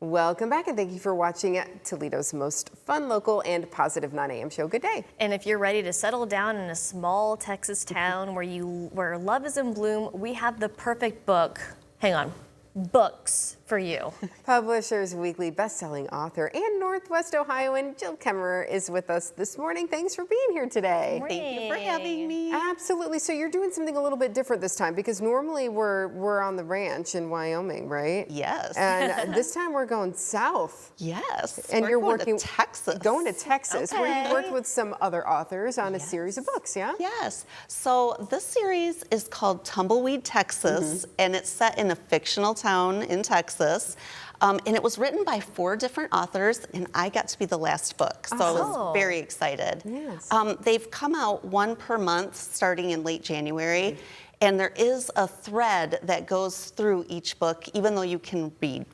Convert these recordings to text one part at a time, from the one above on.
Welcome back, and thank you for watching Toledo's most fun, local, and positive 9 a.m. show. Good day. And if you're ready to settle down in a small Texas town where love is in bloom, we have the perfect book. Hang on. Books for you. Publisher's Weekly best-selling author and Northwest Ohioan Jill Kemerer is with us this morning. Thanks for being here today. Thank you for having me. Absolutely. So you're doing something a little bit different this time, because normally we're on the ranch in Wyoming, right? Yes. And this time we're going south. Yes. And we're you're going working to Texas. Going to Texas, where you Okay. worked with some other authors on a series of books, yeah? Yes. So this series is called Tumbleweed, Texas, and it's set in a fictional town in Texas. And it was written by 4 different authors, and I got to be the last book, so I was very excited. Yes. They've come out 1 per month starting in late January, and there is a thread that goes through each book, even though you can read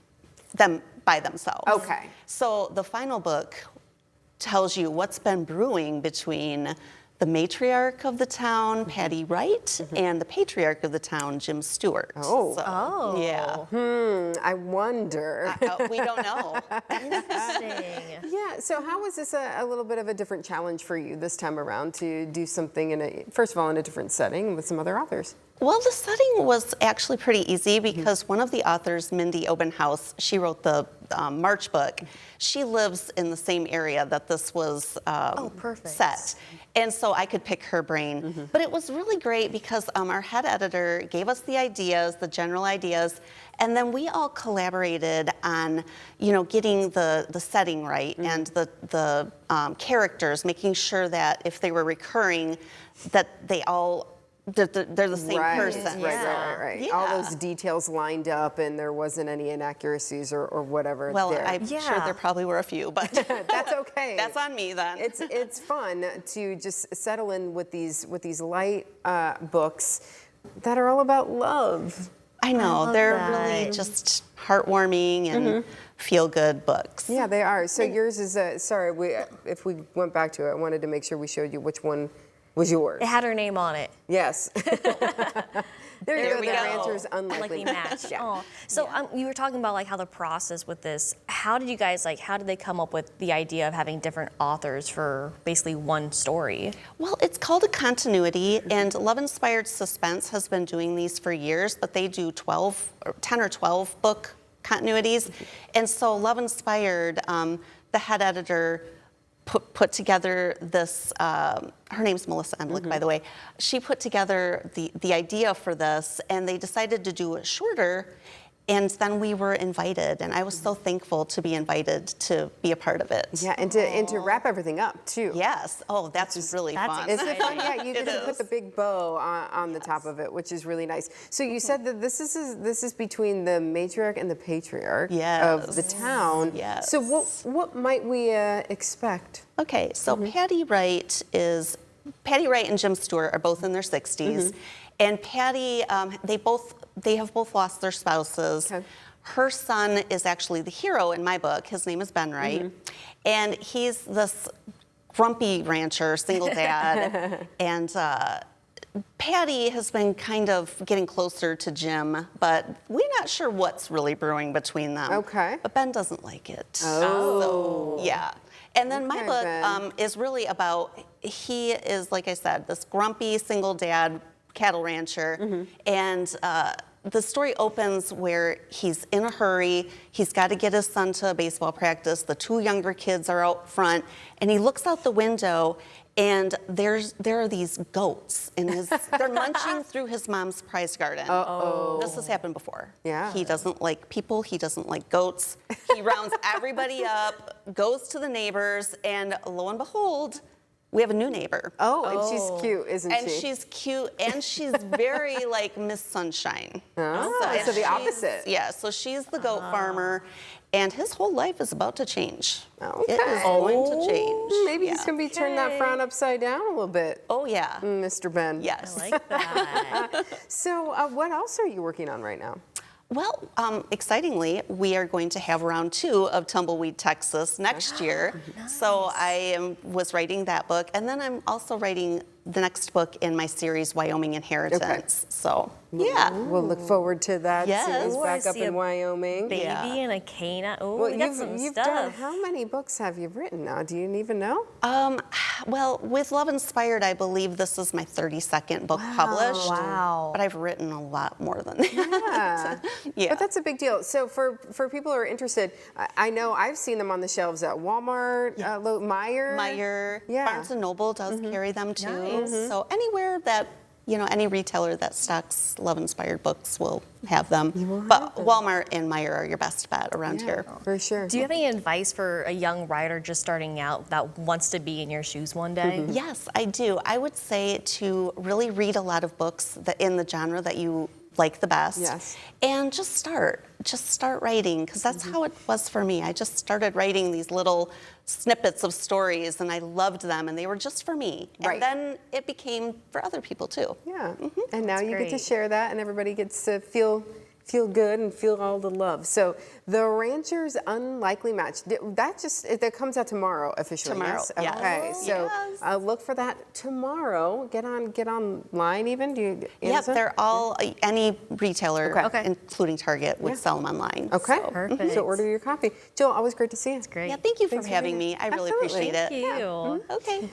them by themselves. Okay. So the final book tells you what's been brewing between the matriarch of the town, Patty Wright, and the patriarch of the town, Jim Stewart. Oh. So, yeah. I wonder. We don't know. Interesting. Yeah, so how was this a little bit of a different challenge for you this time around to do something first of all, in a different setting with some other authors? Well, the setting was actually pretty easy because one of the authors, Mindy Obenhouse, she wrote the March book. She lives in the same area that this was perfect. set. And so I could pick her brain. But it was really great because our head editor gave us the ideas, the general ideas, and then we all collaborated on, getting the setting right and the characters, making sure that if they were recurring, that they're the same person. Right. Yeah. All those details lined up, and there wasn't any inaccuracies or whatever. Well, there. I'm sure there probably were a few, but That's okay. That's on me then. It's fun to just settle in with these light books that are all about love. I know, love they're that. really just heartwarming and feel-good books. Yeah, they are. So yours is if we went back to it, I wanted to make sure we showed you which one was yours. It had her name on it. Yes. There we the go. rancher's Unlikely unlikely match. Yeah. Oh. So you were talking about how the process with this. How did you guys how did they come up with the idea of having different authors for basically one story? Well, it's called a continuity, and Love Inspired Suspense has been doing these for years, but they do 10 or 12 book continuities. And so Love Inspired, the head editor, put together this, her name's Melissa Emlich, by the way. She put together the idea for this, and they decided to do it shorter, and then we were invited, and I was so thankful to be invited to be a part of it. Yeah, and to wrap everything up too. Yes. Oh, that's really fun. Isn't it fun? Yeah, you get to It put is. the big bow on the top of it, which is really nice. So you said that this is between the matriarch and the patriarch of the town. Yes. So what might we expect? Okay, so Patty Wright and Jim Stewart are both in their 60s, and Patty, they have both lost their spouses. Okay. Her son is actually the hero in my book. His name is Ben Wright, and he's this grumpy rancher, single dad, and Patty has been kind of getting closer to Jim, but we're not sure what's really brewing between them. Okay. But Ben doesn't like it. Oh. So, yeah. And then my Okay, book Ben. is really about, he is, like I said, this grumpy single dad cattle rancher, and the story opens where he's in a hurry, he's got to get his son to baseball practice, the 2 younger kids are out front, and he looks out the window, and there are these goats in they're munching through his mom's prize garden. This has happened before. Yeah. He doesn't like people, he doesn't like goats. He rounds everybody up, goes to the neighbors, and lo and behold, we have a new neighbor. Oh, and she's cute, isn't she? And she's cute, and she's very like Miss Sunshine. Oh, so the she's- opposite. Yeah, so she's the goat farmer, and his whole life is about to change. Okay. It is going to change. Maybe he's going to be turning that frown upside down a little bit, Oh, yeah. Mr. Ben. Yes. I like that. So what else are you working on right now? Well, excitingly, we are going to have round 2 of Tumbleweed, Texas next year. So I was writing that book, and then I'm also writing the next book in my series, Wyoming Inheritance. So, yeah. We'll look forward to that Yes. series Ooh, I back up see in a Wyoming. Baby Yeah. and a canine. Oh, Well, we got some you've stuff. done, how many books have you written now? Do you even know? Well, with Love Inspired, I believe this is my 32nd book published. Wow. But I've written a lot more than that. Yeah. Yeah. But that's a big deal. So for people who are interested, I know I've seen them on the shelves at Walmart, Meijer. Meijer, Barnes & Noble does carry them too. Nice. So anywhere that, any retailer that stocks Love Inspired books will have them. But Walmart and Meijer are your best bet around here. For sure. Do you have any advice for a young writer just starting out that wants to be in your shoes one day? Yes, I do. I would say to really read a lot of books in the genre that you like the best. Yes. And just start writing, because that's how it was for me. I just started writing these little snippets of stories, and I loved them, and they were just for me. Right. And then it became for other people too. Yeah. And now you get to great. share that, and everybody gets to feel good and feel all the love. So the Rancher's Unlikely Match, that comes out tomorrow officially. Tomorrow, Yes? yes. Okay. So Yes. look for that tomorrow. Get online even. Do you? Yep, Amazon? they're all, any retailer, Okay. including Target, would sell them online. Okay. So. Perfect. So order your copy. Jill, always great to see you. Great. Yeah, thank you for Thanks for having being me. I really Absolutely. appreciate it. Thank you. Okay.